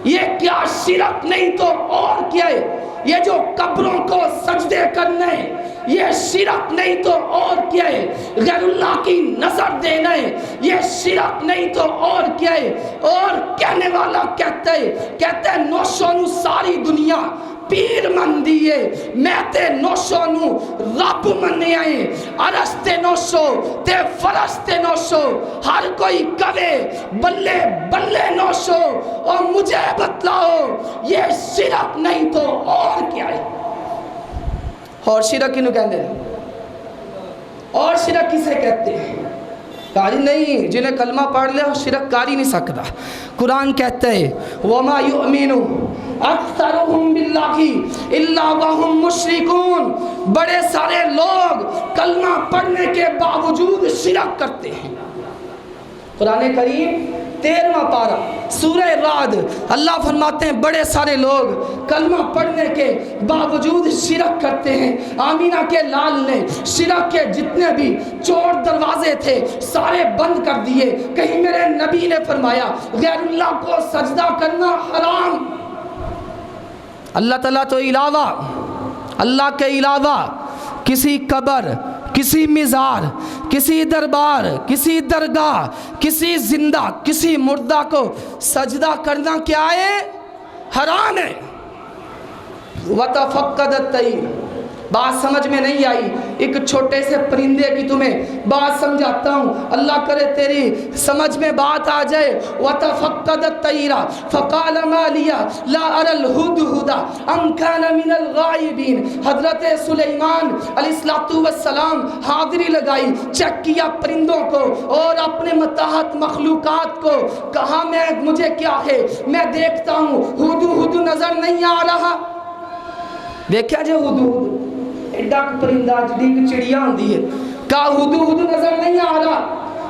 یہ کیا شرک نہیں تو اور کیا ہے؟ یہ جو قبروں کو سجدے کرنا ہے یہ شرک نہیں تو اور کیا ہے؟ غیر اللہ کی نظر دینا ہے یہ شرک نہیں تو اور کیا ہے؟ اور کہنے والا کہتا ہے نوشو نو ساری دنیا پیر من دیے میں تے نوشو نو رب مننے آئے عرشتے نوشو تے فرشتے نوشو ہر کوئی کہے بلے بلے نوشو اور مجھے بتلاؤ یہ شرک نہیں تو اور کیا ہے؟ اور شرک انہوں کہتے ہیں اور شرک کسے کہتے ہیں؟ کاری نہیں، جنہیں کلمہ پڑھ لے شرک کاری نہیں سکتا۔ قرآن کہتا ہے وَمَا يُؤْمِنُ اکثرهم باللہ الا وهم مشرکون، بڑے سارے لوگ کلمہ پڑھنے کے باوجود شرک کرتے ہیں۔ قرآن کریم 13واں پارہ سورہ رعد اللہ فرماتے ہیں بڑے سارے لوگ کلمہ پڑھنے کے باوجود شرک کرتے ہیں۔ آمینہ کے لال نے شرک کے جتنے بھی چور دروازے تھے سارے بند کر دیے۔ کہیں میرے نبی نے فرمایا غیر اللہ کو سجدہ کرنا حرام۔ اللہ تعالیٰ تو علاوہ، اللہ کے علاوہ کسی قبر، کسی مزار، کسی دربار، کسی درگاہ، کسی زندہ، کسی مردہ کو سجدہ کرنا کیا ہے؟ حرام ہے۔ وَتَفَقَّدَ الطَّيْرَ، بات سمجھ میں نہیں آئی، ایک چھوٹے سے پرندے کی تمہیں بات سمجھاتا ہوں، اللہ کرے تیری سمجھ میں بات آ جائے۔ وَتَفَقَّدَ الطَّيْرَ فَقَالَ مَا لِيَ لَا أَرَى الْهُدْهُدَ أَمْ كَانَ مِنَ الْغَائِبِينَ۔ حضرت سلیمان علیہ السلام حاضری لگائی، چیک کیا پرندوں کو اور اپنے متحد مخلوقات کو، کہا مجھے کیا ہے؟ میں دیکھتا ہوں ہدو نظر نہیں آ رہا۔ دیکھا جو ہدو ڈاک پرندہ جڑی چڑیا ہوندی ہے، کہا ہدو نظر نہیں آ رہا۔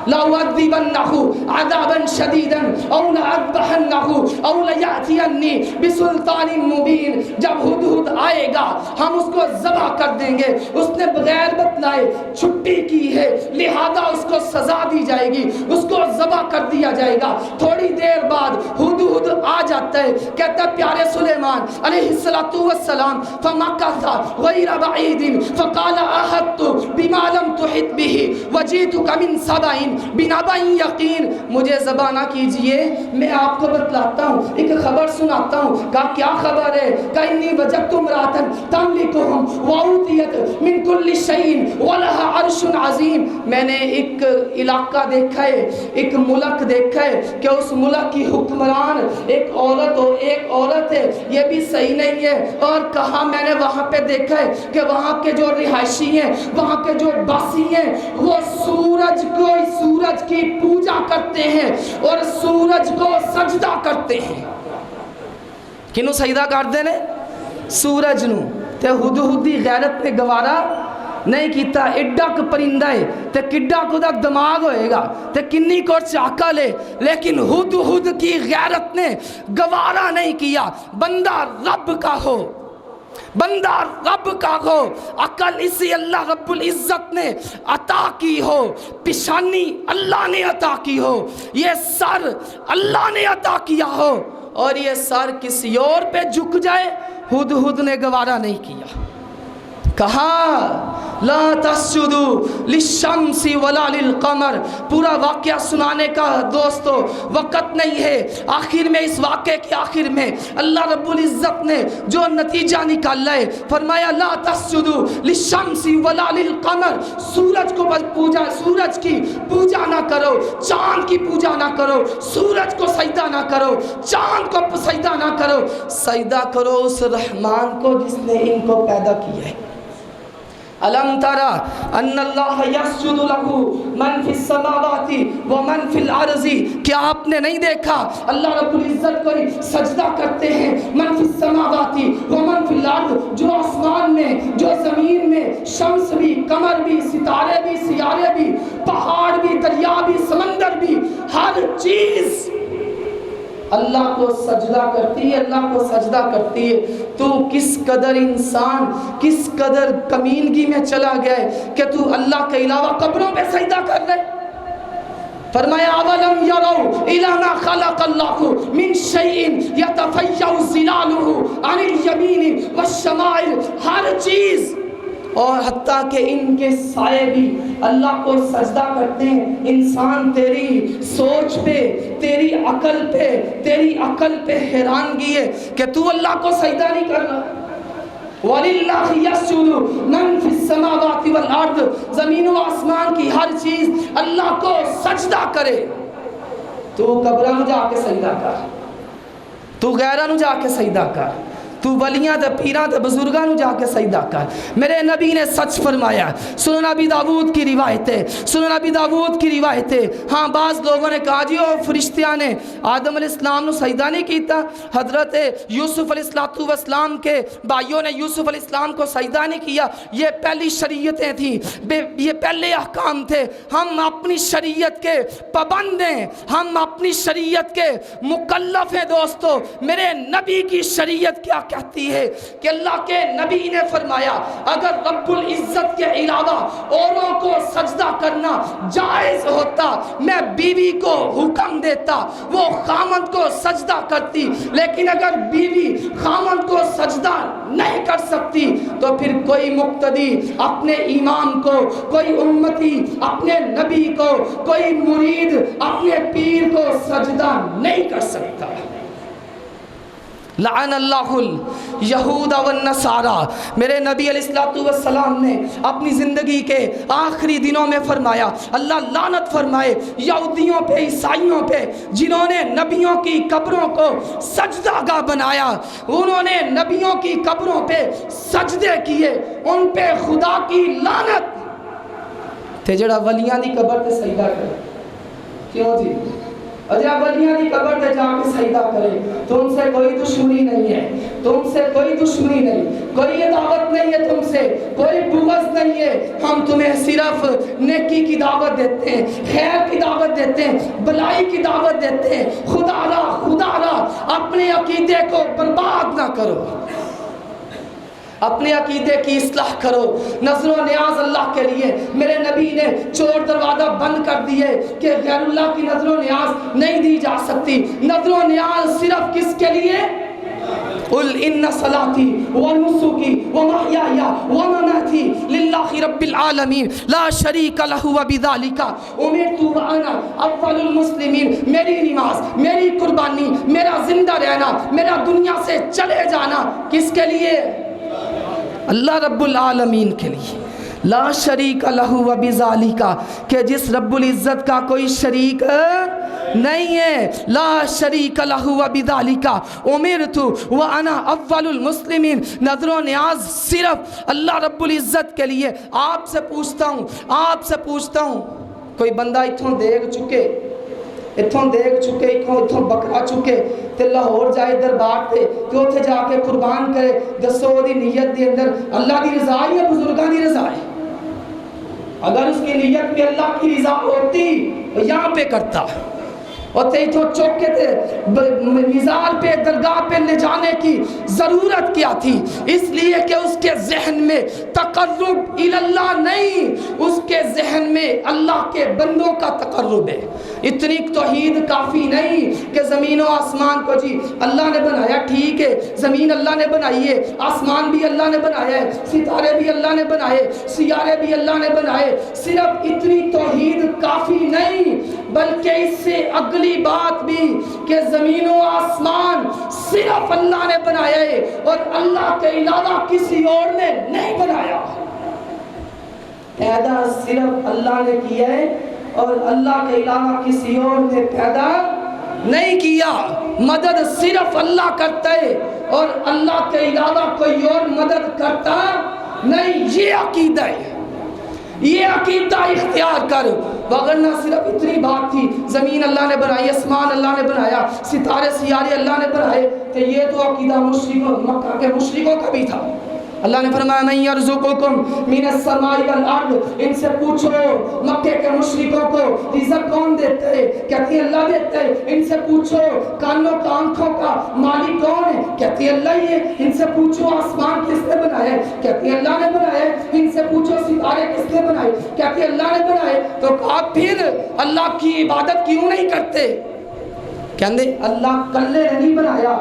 لَأُعَذِّبَنَّهُ عَذَابًا شَدِيدًا أَوْ لَأَذْبَحَنَّهُ أَوْ لَيَأْتِيَنِّي بِسُلْطَانٍ مُبِينٍ۔ جب ہدہد آئے گا ہم اس کو ذبح کر دیں گے، اس نے بغیر بتلائے چھٹی کی ہے لہذا اس کو سزا دی جائے گی، اس کو ذبح کر دیا جائے گا۔ تھوڑی دیر بعد ہدہد آ جاتا ہے، کہتا ہے پیارے سلیمان علیہ السلام فَمَكَثَ غَيْرَ بَعِيدٍ فَقَالَ أَحَطْتُ بِمَا لَمْ تُحِطْ بِهِ وَجِئْتُكَ مِنْ سَبَإٍ بِنَبَإٍ یقین۔ مجھے ذبح نہ کیجئے، میں آپ کو بتلاتا ہوں، ایک خبر سناتا ہوں۔ کہا کیا خبر ہے؟ کہا انی وجدت امرأة تملکہم وأوتیت من کل شیء ولها عرش عظیم۔ میں نے ایک علاقہ دیکھا ہے، ایک ملک دیکھا ہے کہ اس ملک کی حکمران ایک عورت ہو، ایک عورت ہے، یہ بھی صحیح نہیں ہے۔ اور کہا میں نے وہاں پہ دیکھا ہے کہ وہاں کے جو رہائشی ہیں، وہاں کے جو باسی ہیں، وہ سورج کی پوجا کرتے ہیں اور سورج کو سجدہ کرتے ہیں۔ کنوں سجدہ کرتے ہیں؟ سورج نو۔ تے ہدہدی غیرت نے گوارا نہیں کیتا، ایڈا کو پرندہ ہے تے کڈا کو دا دماغ ہوئے گا تے کنی کو چاکا لے، لیکن ہدہد کی غیرت نے گوارا نہیں کیا بندہ رب کا ہو، بندہ رب کا ہو، عقل اسی اللہ رب العزت نے عطا کی ہو، پیشانی اللہ نے عطا کی ہو، یہ سر اللہ نے عطا کیا ہو اور یہ سر کسی اور پہ جھک جائے، ہدہد نے گوارا نہیں کیا۔ کہا لا تسجدوا للشمس ولا للقمر۔ پورا واقعہ سنانے کا دوستو وقت نہیں ہے، آخر میں اس واقعے کے آخر میں اللہ رب العزت نے جو نتیجہ نکالا ہے فرمایا لا تسجدوا للشمس ولا للقمر۔ سورج کو پوجا، سورج کی پوجا نہ کرو، چاند کی پوجا نہ کرو، سورج کو سجدہ نہ کرو، چاند کو سجدہ نہ کرو، سجدہ کرو اس رحمان کو جس نے ان کو پیدا کیا ہے۔ الم ترى ان اللہ یسجد له من فی السماوات ومن فی الارض۔ کیا آپ نے نہیں دیکھا اللہ رب العزت کو سجدہ کرتے ہیں من فی السماوات ومن فی الارض، جو آسمان میں جو زمین میں شمس بھی، قمر بھی، ستارے بھی، سیارے بھی، پہاڑ بھی، دریا بھی، سمندر بھی، ہر چیز اللہ کو سجدہ کرتی ہے، اللہ کو سجدہ کرتی ہے۔ تو کس قدر انسان کس قدر کمینگی میں چلا گیا ہے کہ تو اللہ کے علاوہ قبروں پہ سجدہ کر رہے۔ فرمایا اولم یروا الی ما خلق اللہ من شیء یتفیع ظلالہ عن الیمین والشمائل، ہر چیز اور حتیٰ کہ ان کے سائے بھی اللہ کو سجدہ کرتے ہیں۔ انسان تیری سوچ پہ، تیری عقل پہ حیرانگی ہے کہ تو اللہ کو سجدہ نہیں کر رہا۔ وَلِلَّهِ يَسْجُدُ مَن فِي السَّمَاوَاتِ وَالْأَرْضِ، زمین و آسمان کی ہر چیز اللہ کو سجدہ کرے۔ تو قبراں نو جا کے سجدہ کر، تو غیراں نو جا کے سجدہ کر، تو ولیاں تے پیراں تے بزرگاں نو جا کے سجدہ کر۔ میرے نبی نے سچ فرمایا۔ سنن نبی داؤد کی روایت ہے، سنن نبی داؤد کی روایت ہے۔ ہاں بعض لوگوں نے کہا جی او فرشتیاں نے آدم علیہ السلام نو سجدہ نہیں کیتا، حضرت یوسف علیہ السلام کے بھائیوں نے یوسف علیہ السلام کو سجدہ نہیں کیا۔ یہ پہلی شریعتیں تھیں، یہ پہلے احکام تھے۔ ہم اپنی شریعت کے پابند ہیں، ہم اپنی شریعت کے مکلف ہیں۔ دوستو میرے نبی کی شریعت کیا کہتی ہے کہ اللہ کے نبی نے فرمایا اگر رب العزت کے علاوہ اوروں کو سجدہ کرنا جائز ہوتا، میں بیوی کو حکم دیتا وہ خامند کو سجدہ کرتی، لیکن اگر بیوی خامند کو سجدہ نہیں کر سکتی تو پھر کوئی مقتدی اپنے امام کو، کوئی امتی اپنے نبی کو، کوئی مرید اپنے پیر کو سجدہ نہیں کر سکتا۔ لعن اللہ الیہود والنصارى، میرے نبی علیہ السلام نے اپنی زندگی کے آخری دنوں میں فرمایا اللہ لعنت فرمائے یہودیوں پہ، عیسائیوں پہ جنہوں نے نبیوں کی قبروں کو سجدہ گاہ بنایا، انہوں نے نبیوں کی قبروں پہ سجدے کیے، ان پہ خدا کی لعنت۔ تے جڑا ولیاں دی قبر تے سجدہ کرے، کیوں جی؟ اور جب ولیاں دی قبر پہ جا کے سجدہ کرے، تم سے کوئی دشمنی نہیں ہے، تم سے کوئی دشمنی نہیں، کوئی دعوت نہیں ہے، تم سے کوئی بغض نہیں ہے۔ ہم تمہیں صرف نیکی کی دعوت دیتے ہیں، خیر کی دعوت دیتے ہیں، بلائی کی دعوت دیتے ہیں۔ خدا را اپنے عقیدے کو برباد نہ کرو، اپنے عقیدے کی اصلاح کرو۔ نظر و نیاز اللہ کے لیے، میرے نبی نے چور دروازہ بند کر دیے کہ غیر اللہ کی نظر و نیاز نہیں دی جا سکتی۔ نظر و نیاز صرف کس کے لیے؟ قل ان صلاتی ونسکی ومحیای ومماتی للہ رب العالمین لا شریک لہ وبذالک امرت وانا اول المسلمین۔ میری نماز، میری قربانی، میرا زندہ رہنا، میرا دنیا سے چلے جانا کس کے لیے؟ اللہ رب العالمین کے لیے۔ لا شریک لہ وبذالک، کہ جس رب العزت کا کوئی شریک نہیں ہے۔ لا شریک لہ وبذالک امرت وانا اول المسلمین، نظر و نیاز صرف اللہ رب العزت کے لیے۔ آپ سے پوچھتا ہوں کوئی بندہ اتھوں دیکھ چکے، اتھوں بکرا چکے تے لاہور جائے دربار تے کہ اتھے جا کے قربان کرے، دسو دی نیت دی اندر اللہ دی رضا ہے یا بزرگاں دی رضا ہے؟ اگر اس کی نیت میں اللہ کی رضا ہوتی یہاں پہ کرتا، اور تیتھو چوکے تھے مزار پہ، درگاہ پہ لے جانے کی ضرورت کیا تھی؟ اس لیے کہ اس کے ذہن میں تقرب اللہ نہیں، اس کے ذہن میں اللہ کے بندوں کا تقرب ہے۔ اتنی توحید کافی نہیں کہ زمین و آسمان کو جی اللہ نے بنایا، ٹھیک ہے، زمین اللہ نے بنائی ہے، آسمان بھی اللہ نے بنایا ہے، ستارے بھی اللہ نے بنائے، سیارے بھی اللہ نے بنائے۔ صرف اتنی توحید کافی نہیں، بلکہ اس سے اگلی بات بھی کہ زمین و آسمان صرف اللہ نے بنایا ہے اور اللہ کے علاوہ کسی اور نے نہیں بنایا۔ پیدا صرف اللہ نے کیا ہے اور اللہ کے علاوہ کسی اور نے پیدا نہیں کیا۔ مدد صرف اللہ کرتا ہے اور اللہ کے علاوہ کوئی اور مدد کرتا نہیں۔ یہ عقیدہ ہے، یہ عقیدہ اختیار کر، وگرنہ صرف اتنی بات تھی زمین اللہ نے بنائی، آسمان اللہ نے بنایا، ستارے سیارے اللہ نے بنائے، تو یہ تو عقیدہ مشرکوں، مکہ کے مشرکوں کا بھی تھا۔ اللہ نے فرمایا من یرزقکم من السماء والارض، ان سے پوچھو مکے کے مشرکوں کو رزق کون دیتا ہے؟ کہتی ہے اللہ دیتا ہے۔ ان سے پوچھو کانوں کا آنکھوں کا مالک کون ہے؟ کہتی ہے اللہ ہی ہے۔ ان سے پوچھو آسمان کس نے بنایا ہے؟ کہتی ہے اللہ نے بنایا ہے۔ ان سے پوچھو ستارے کس نے بنائے؟ کہتی ہے اللہ نے بنائے۔ تو آپ پھر اللہ کی عبادت کیوں نہیں کرتے؟ کہندے اللہ کلے نے نہیں بنایا،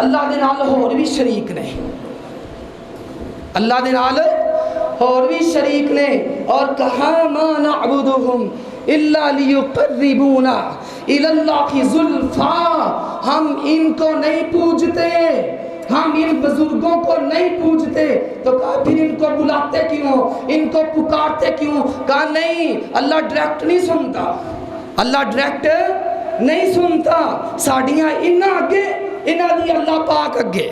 اللہ دے نال ہور بھی شریک نے، اللہ دے نال اور بھی شریک نے۔ اور کہا ما نعبدہم الا لیقربونا الی اللہ زلفا، ہم ان کو نہیں پوجتے، ہم ان بزرگوں کو نہیں پوجتے۔ تو کہا پھر ان کو بلاتے کیوں، ان کو پکارتے کیوں؟ کہا نہیں، اللہ ڈائریکٹ نہیں سنتا، اللہ ڈائریکٹ نہیں سنتا، ساڑیاں انہاں اگے انہاں دی اللہ پاک اگے،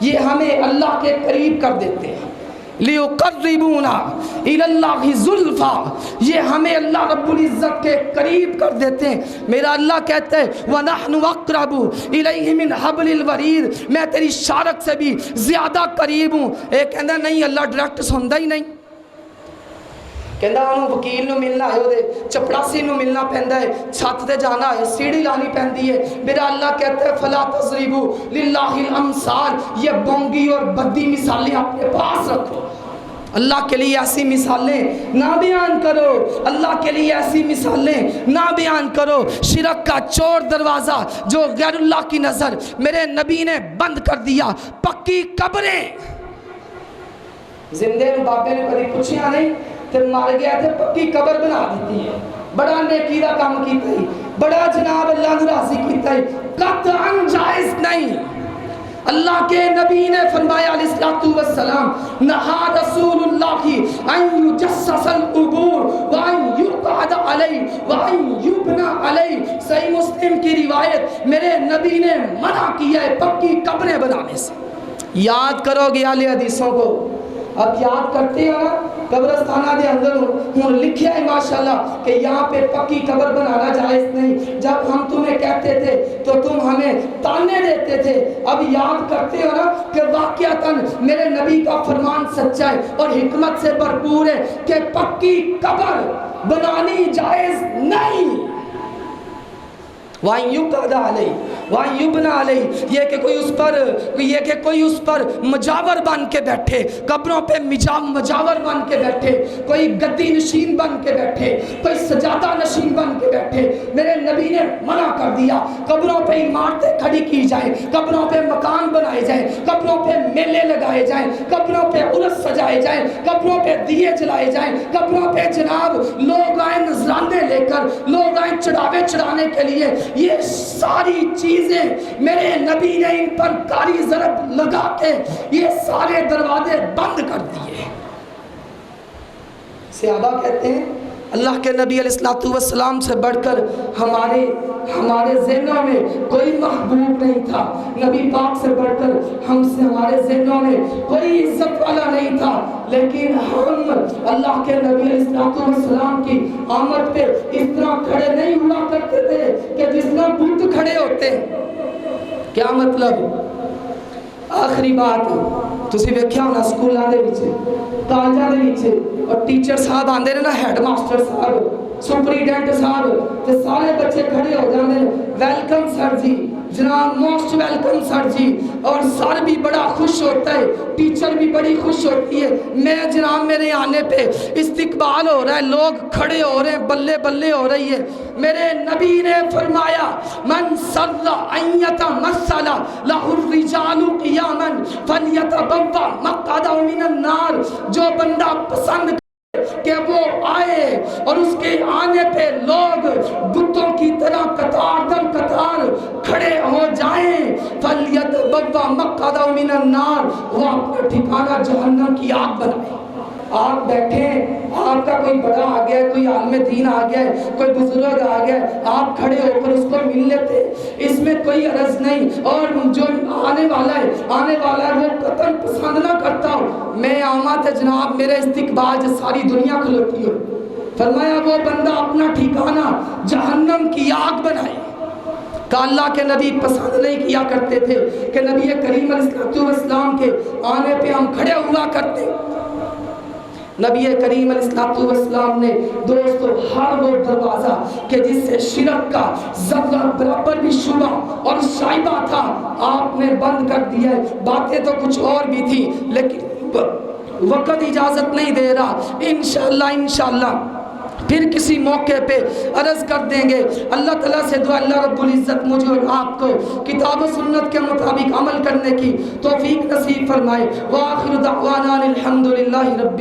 یہ ہمیں اللہ کے قریب کر دیتے ہیں۔ لیقربونا الی اللہ زلفا، یہ ہمیں اللہ رب العزت کے قریب کر دیتے ہیں۔ میرا اللہ کہتا ہے وَنَحْنُ أَقْرَبُ إِلَيْهِ مِنْ حَبْلِ الْوَرِيدِ، میں تیری شارک سے بھی زیادہ قریب ہوں۔ ایک کہندہ نہیں اللہ ڈائریکٹ سندا ہی نہیں، کہندہ انہوں وکیل نو ملنا ہے، دے چپڑاسی نو ملنا پہندہ ہے، چھت دے جانا ہے، سیڑھی لانی پہندی ہے۔ میرا اللہ کہتا ہے فَلَا تَضْرِبُوا لِلَّهِ الْأَمْثَالِ، یہ بونگی اور بدی مثالیں اپنے پاس رکھو، اللہ کے لیے ایسی مثالیں نہ بیان کرو، اللہ کے لیے ایسی مثالیں نہ بیان کرو۔ شرک کا چور دروازہ جو غیر اللہ کی نظر میرے نبی نے بند کر دیا، پکی قبریں، زندے بابے نے کبھی پوچھیا نہیں تے مار گیا تھے، پکی قبر بنا دیتی ہے، بڑا نیکی دا کام کیتا ہے، بڑا جناب اللہ نے راضی کیتا ہے، قطعاً جائز نہیں۔ اللہ کے نبی نے فرمایا علیہ السلام نہا رسول اللہ ان یجسس القبور وان یقعد علی وان یبنى علی، صحیح مسلم کی روایت، میرے نبی نے منع کیا ہے پکی قبریں بنانے سے۔ یاد کرو گے اہل حدیثوں کو، اب یاد کرتے ہیں نا، قبرستانہ دے اندر ہوں لکھیا ہے ماشاءاللہ کہ یہاں پہ پکی قبر بنانا جائز نہیں۔ جب ہم تمہیں کہتے تھے تو تم ہمیں تانے دیتے تھے، اب یاد کرتے ہو نا کہ واقعتاً میرے نبی کا فرمان سچا ہے اور حکمت سے بھرپور ہے کہ پکی قبر بنانی جائز نہیں۔ وَأَن يُقْعَدَ عَلَيْهِ وَأَن يُبْنَى عَلَيْهِ، یہ کہ کوئی اس پر مجاور بن کے بیٹھے، قبروں پہ مجاور بن کے بیٹھے، کوئی گدی نشین بن کے بیٹھے، کوئی سجادہ نشین بن کے بیٹھے۔ میرے نبی نے منع کر دیا، قبروں پہ عمارتیں کھڑی کی جائیں، قبروں پہ مکان بنائے جائیں، قبروں پہ میلے لگائے جائیں، قبروں پہ عرس سجائے جائیں، قبروں پہ دیے جلائے جائیں، قبروں پہ جناب لوگ آئیں نذرانے لے کر، لوگ آئیں چڑھاوے چڑھانے کے لیے۔ یہ ساری چیزیں میرے نبی نے ان پر کاری ضرب لگا کے یہ سارے دروازے بند کر دیے۔ صحابہ کہتے ہیں اللہ کے نبی علیہ السلام سے بڑھ کر ہمارے ذہنوں میں کوئی محبوب نہیں تھا، نبی پاک سے بڑھ کر ہمارے ذہنوں میں کوئی عزت والا نہیں تھا، لیکن ہم اللہ کے نبی علیہ السلام کی آمد پہ اس طرح کھڑے نہیں ہوا کرتے تھے کہ جس طرح بت کھڑے ہوتے ہیں۔ کیا مطلب؟ آخری بات تسی ویکھیا ہونا سکولاں دے وچ کالجاں دے وچ اور ٹیچر صاحب آندے نے نا، ہیڈ ماسٹر صاحب، سپریڈنٹ صاحب، تے سارے بچے کھڑے ہو جاندے نے، ویلکم سر جی، جناب موسٹ ویلکم سر جی، اور سر بھی بڑا خوش ہوتا ہے، ٹیچر بھی بڑی خوش ہوتی ہے، میں جناب میرے آنے پہ استقبال ہو رہا ہے، لوگ کھڑے ہو رہے ہیں، بلے بلے ہو رہی ہے۔ میرے نبی نے فرمایا من سر ان یتمثل لہ الرجال قیاما فلیتبوأ مقعدہ من النار، جو بندہ پسند کہ وہ آئے اور اس کے آنے پہ لوگ بتوں کی طرح قطار در قطار کھڑے ہو جائیں، فَلْيَتَبَوَّأْ مَقْعَدَهُ مِنَ النَّارِ، وہ اپنا ٹھکانہ جہنم کی آگ بنائے۔ آپ بیٹھیں، آپ کا کوئی بڑا آ گیا ہے، کوئی عالم دین آ گیا ہے، کوئی بزرگ آ گیا ہے، آپ کھڑے ہو کر اس کو مل لیتے، اس میں کوئی عرض نہیں۔ اور جو آنے والا ہے وہ قطن پسند نہ کرتا ہو، میں آما تے جناب میرے استقبال سے ساری دنیا کھلوتی ہو۔ فرمایا وہ بندہ اپنا ٹھکانہ جہنم کی آگ بنائے۔ کہ اللہ کے نبی پسند نہیں کیا کرتے تھے کہ نبی کریم علیہ السلام کے آنے پہ ہم کھڑے ہوا کرتے. نبی کریم علیہ السلام نے دوستو ہر وہ دروازہ کہ جس سے شرک کا ذرہ برابر بھی شبہ اور شائبہ تھا آپ نے بند کر دیا ہے. باتیں تو کچھ اور بھی تھی لیکن وقت اجازت نہیں دے رہا. انشاءاللہ پھر کسی موقع پہ عرض کر دیں گے. اللہ تعالیٰ سے دعا اللہ رب العزت مجھے اور آپ کو کتاب و سنت کے مطابق عمل کرنے کی توفیق نصیب فرمائے. وآخر دعوانا الحمدللہ رب